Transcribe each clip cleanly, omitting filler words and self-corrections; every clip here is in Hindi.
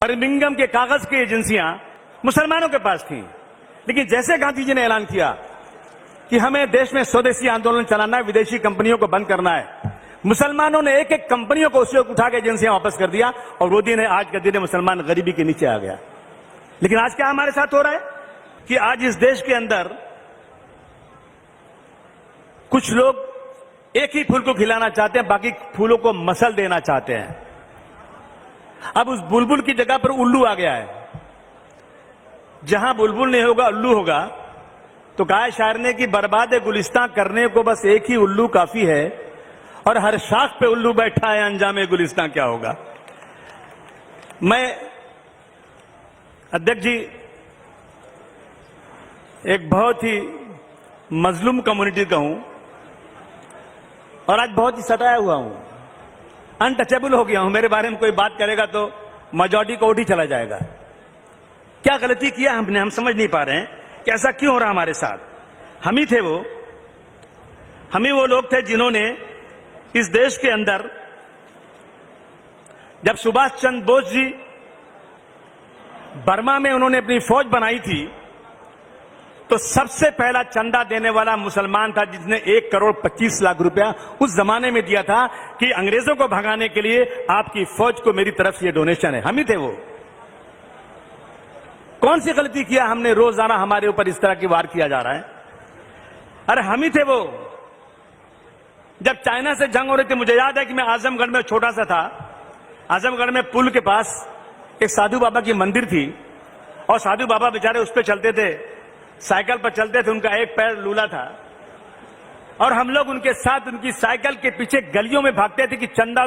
बर्मिंघम के कागज की एजेंसियां मुसलमानों के पास थीं, लेकिन जैसे गांधी जी ने ऐलान किया कि हमें देश में स्वदेशी आंदोलन चलाना है, विदेशी कंपनियों को बंद करना है, मुसलमानों ने एक एक कंपनियों को उसे उठा के एजेंसियां वापस कर दिया और वो दिन है आज का दिन है, मुसलमान गरीबी के नीचे आ गया। लेकिन आज क्या हमारे साथ हो रहा है कि आज इस देश के अंदर कुछ लोग एक ही फूल को खिलाना चाहते हैं, बाकी फूलों को मसल देना चाहते हैं। अब उस बुलबुल की जगह पर उल्लू आ गया है। जहां बुलबुल नहीं होगा उल्लू होगा। तो कहा शायर ने कि बर्बाद गुलिस्तां करने को बस एक ही उल्लू काफी है, और हर शाख पे उल्लू बैठा है, अंजामे गुलिस्तां क्या होगा। मैं अध्यक्ष जी एक बहुत ही मजलूम कम्युनिटी का हूं और आज बहुत ही सताया हुआ हूं, अनटचेबल हो गया हूं। मेरे बारे में कोई बात करेगा तो मेजॉरिटी कोर्ट ही चला जाएगा। क्या गलती किया हमने, हम समझ नहीं पा रहे हैं कि ऐसा क्यों हो रहा हमारे साथ। हम ही वो लोग थे जिन्होंने इस देश के अंदर जब सुभाष चंद्र बोस जी बर्मा में उन्होंने अपनी फौज बनाई थी तो सबसे पहला चंदा देने वाला मुसलमान था, जिसने 1,25,00,000 रुपया उस जमाने में दिया था कि अंग्रेजों को भगाने के लिए आपकी फौज को मेरी तरफ से ये डोनेशन है। हम ही थे वो। कौन सी गलती किया हमने, रोजाना हमारे ऊपर इस तरह की वार किया जा रहा है। अरे हम ही थे वो। जब चाइना से जंग हो रही थी, मुझे याद है कि मैं आजमगढ़ में छोटा सा था, आजमगढ़ में पुल के पास एक साधु बाबा की मंदिर थी और साधु बाबा बेचारे उस पर चलते थे, साइकिल पर चलते थे, उनका एक पैर लूला था और हम लोग उनके साथ उनकी साइकिल के पीछे गलियों में भागते थे कि चंदा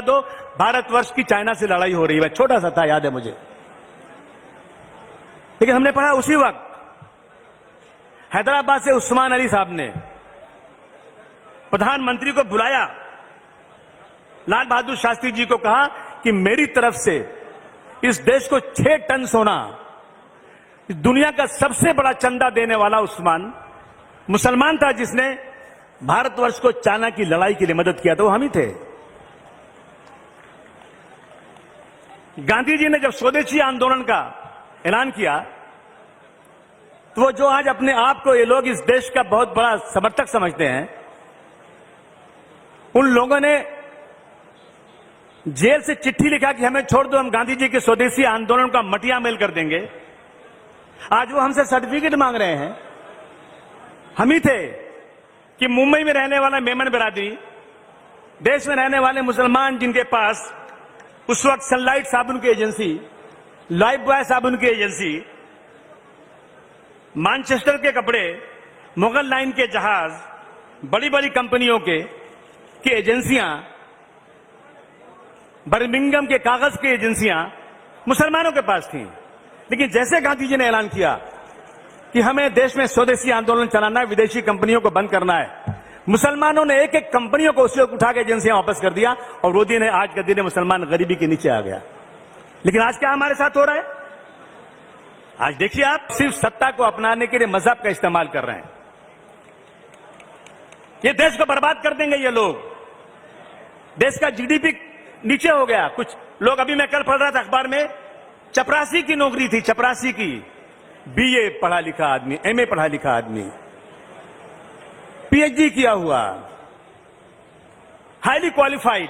दो, भारतवर्ष की चाइना से लड़ाई हो रही है। छोटा सा था, याद है मुझे। लेकिन हमने पढ़ा उसी वक्त हैदराबाद से उस्मान अली साहब ने प्रधानमंत्री को बुलाया, लाल बहादुर शास्त्री जी को कहा कि मेरी तरफ से इस देश को 6 टन सोना, दुनिया का सबसे बड़ा चंदा देने वाला उस्मान मुसलमान था, जिसने भारतवर्ष को चाइना की लड़ाई के लिए मदद किया। तो हम ही थे। गांधी जी ने जब स्वदेशी आंदोलन का ऐलान किया तो वो जो आज अपने आप को ये लोग इस देश का बहुत बड़ा समर्थक समझते हैं, उन लोगों ने जेल से चिट्ठी लिखा कि हमें छोड़ दो, हम गांधी जी के स्वदेशी आंदोलन का मटिया मेल कर देंगे। आज वो हमसे सर्टिफिकेट मांग रहे हैं। हम ही थे कि मुंबई में रहने वाला मेमन बिरादरी, देश में रहने वाले मुसलमान जिनके पास उस वक्त सनलाइट साबुन की एजेंसी, लाइफ बॉय साबुन की एजेंसी, मैनचेस्टर के कपड़े, मुगल लाइन के जहाज, बड़ी बड़ी कंपनियों की एजेंसियां, बर्मिंघम के कागज की एजेंसियां मुसलमानों के पास थीं। लेकिन जैसे गांधी जी ने ऐलान किया कि हमें देश में स्वदेशी आंदोलन चलाना है, विदेशी कंपनियों को बंद करना है, मुसलमानों ने एक एक कंपनियों को उसे उठा के एजेंसियां वापस कर दिया और वो दिन है आज का दिन है, मुसलमान गरीबी के नीचे आ गया। लेकिन आज क्या हमारे साथ हो रहा है। आज देखिए, आप सिर्फ सत्ता को अपनाने के लिए मजहब का इस्तेमाल कर रहे हैं। ये देश को बर्बाद कर देंगे ये लोग। देश का जीडीपी नीचे हो गया। कुछ लोग, अभी मैं कल पढ़ रहा था अखबार में, चपरासी की नौकरी थी, चपरासी की, बीए पढ़ा लिखा आदमी, एमए पढ़ा लिखा आदमी, पीएचडी किया हुआ, हाईली क्वालिफाइड,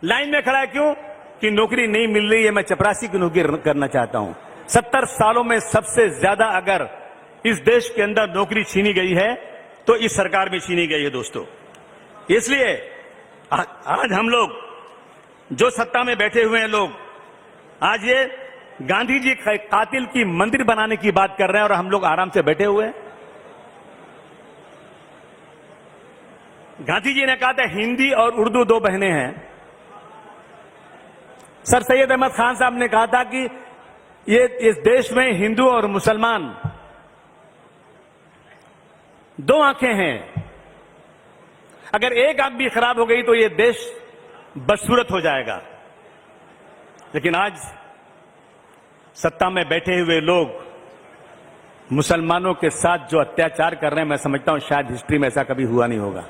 लाइन में खड़ा है। क्यों? कि नौकरी नहीं मिल रही है, मैं चपरासी की नौकरी करना चाहता हूं। 70 सालों में सबसे ज्यादा अगर इस देश के अंदर नौकरी छीनी गई है तो इस सरकार में छीनी गई है दोस्तों। इसलिए आज हम लोग जो सत्ता में बैठे हुए हैं लोग, आज ये गांधी जी कातिल की मंदिर बनाने की बात कर रहे हैं और हम लोग आराम से बैठे हुए हैं। गांधी जी ने कहा था हिंदी और उर्दू 2 बहनें हैं। सर सैयद अहमद खान साहब ने कहा था कि ये इस देश में हिंदू और मुसलमान 2 आंखें हैं, अगर एक आंख भी खराब हो गई तो ये देश बदसूरत हो जाएगा। लेकिन आज सत्ता में बैठे हुए लोग मुसलमानों के साथ जो अत्याचार कर रहे हैं, मैं समझता हूं शायद हिस्ट्री में ऐसा कभी हुआ नहीं होगा।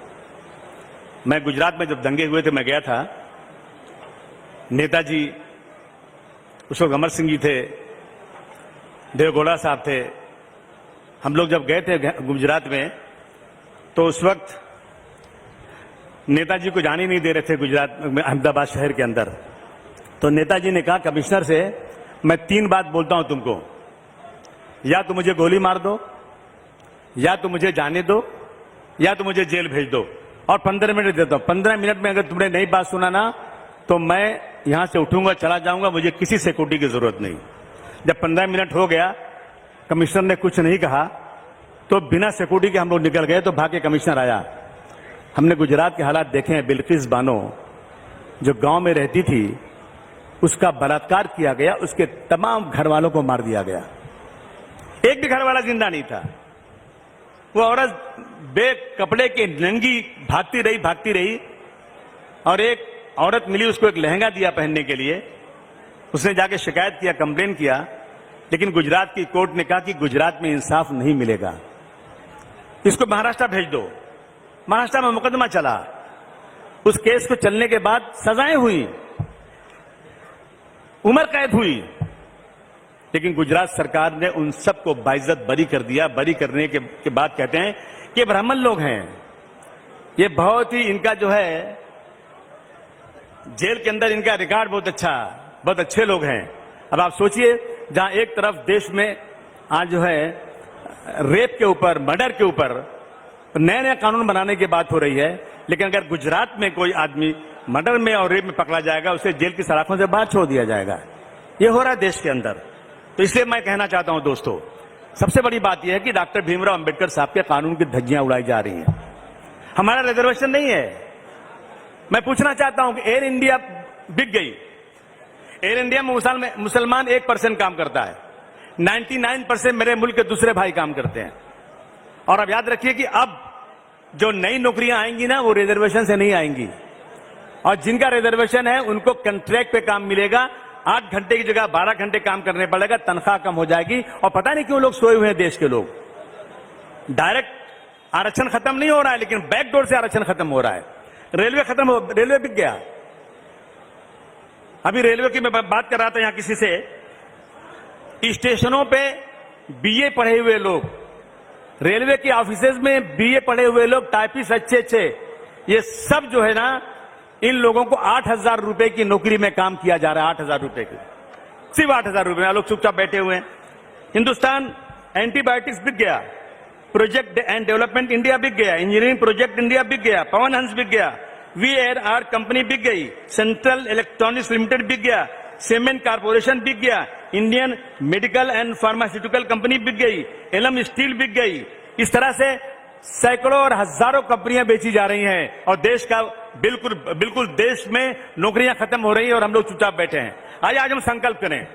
मैं गुजरात में जब दंगे हुए थे, मैं गया था, नेताजी उस वक्त अमर सिंह जी थे, देवगौड़ा साहब थे। हम लोग जब गए थे गुजरात में तो उस वक्त नेताजी को जाने नहीं दे रहे थे गुजरात में, अहमदाबाद शहर के अंदर। तो नेताजी ने कहा कमिश्नर से, मैं 3 बात बोलता हूं तुमको, या तो मुझे गोली मार दो, या तो मुझे जाने दो, या तो मुझे जेल भेज दो, और 15 मिनट देता हूं। 15 मिनट में अगर तुमने नई बात सुना ना तो मैं यहां से उठूंगा, चला जाऊंगा, मुझे किसी सिक्योरिटी की जरूरत नहीं। जब 15 मिनट हो गया, कमिश्नर ने कुछ नहीं कहा, तो बिना सिक्योरिटी के हम लोग निकल गए। तो भाग्य कमिश्नर आया। हमने गुजरात के हालात देखे हैं। बिल्किस बानो जो गांव में रहती थी, उसका बलात्कार किया गया, उसके तमाम घर वालों को मार दिया गया, एक भी घर वाला जिंदा नहीं था। वो औरत बे कपड़े के नंगी भागती रही और एक औरत मिली, उसको एक लहंगा दिया पहनने के लिए। उसने जाके शिकायत किया, कंप्लेन किया, लेकिन गुजरात की कोर्ट ने कहा कि गुजरात में इंसाफ नहीं मिलेगा, इसको महाराष्ट्र भेज दो। महाराष्ट्र में मुकदमा चला। उस केस को चलने के बाद सजाएं हुई, उम्र कैद हुई, लेकिन गुजरात सरकार ने उन सबको बाइज्जत बरी कर दिया। बरी करने के बाद कहते हैं कि ब्राह्मण लोग हैं, ये बहुत ही इनका जो है जेल के अंदर इनका रिकॉर्ड बहुत अच्छा, बहुत अच्छे लोग हैं। अब आप सोचिए, जहां एक तरफ देश में आज जो है रेप के ऊपर, मर्डर के ऊपर नए नए कानून बनाने की बात हो रही है, लेकिन अगर गुजरात में कोई आदमी मर्डर में और रेप में पकड़ा जाएगा, उसे जेल की सलाखों से बाहर छोड़ दिया जाएगा। ये हो रहा है देश के अंदर। तो इसलिए मैं कहना चाहता हूं दोस्तों, सबसे बड़ी बात यह है कि डॉक्टर भीमराव अंबेडकर साहब के कानून की धज्जियां उड़ाई जा रही हैं। हमारा रिजर्वेशन नहीं है। मैं पूछना चाहता हूं कि एयर इंडिया बिक गई। एयर इंडिया में मुसलमान 1% काम करता है, 99% मेरे मुल्क के दूसरे भाई काम करते हैं। और अब याद रखिए कि अब जो नई नौकरियां आएंगी ना, वो रिजर्वेशन से नहीं आएंगी, और जिनका रिजर्वेशन है उनको कॉन्ट्रैक्ट पे काम मिलेगा। 8 घंटे की जगह 12 घंटे काम करने पड़ेगा, तनख्वाह कम हो जाएगी। और पता नहीं क्यों लोग सोए हुए हैं देश के लोग। डायरेक्ट आरक्षण खत्म नहीं हो रहा है, लेकिन बैकडोर से आरक्षण खत्म हो रहा है। रेलवे बिक गया। अभी रेलवे की मैं बात कर रहा था यहां किसी से, स्टेशनों पे बीए पढ़े हुए लोग, रेलवे के ऑफिसेज में बीए पढ़े हुए लोग, टाइपिस्ट अच्छे, ये सब जो है ना, इन लोगों को 8,000 रुपए की नौकरी में काम किया जा रहा है। 8,000 रुपए की, सिर्फ 8,000 रुपए। लोग चुपचाप बैठे हुए हैं। हिंदुस्तान एंटीबायोटिक्स बिक गया, प्रोजेक्ट एंड डेवलपमेंट इंडिया बिक गया, इंजीनियरिंग प्रोजेक्ट इंडिया बिक गया, पवन हंस बिक गया, VRR कंपनी बिक गई, सेंट्रल इलेक्ट्रॉनिक्स लिमिटेड बिक गया, सीमेंट कारपोरेशन बिक गया, Indian medical and pharmaceutical company बिक गई, एलम स्टील बिक गई। इस तरह से सैकड़ों और हजारों कंपनियां बेची जा रही हैं, और देश का बिल्कुल देश में नौकरियां खत्म हो रही हैं, और हम लोग चुपचाप बैठे हैं। आज हम संकल्प करें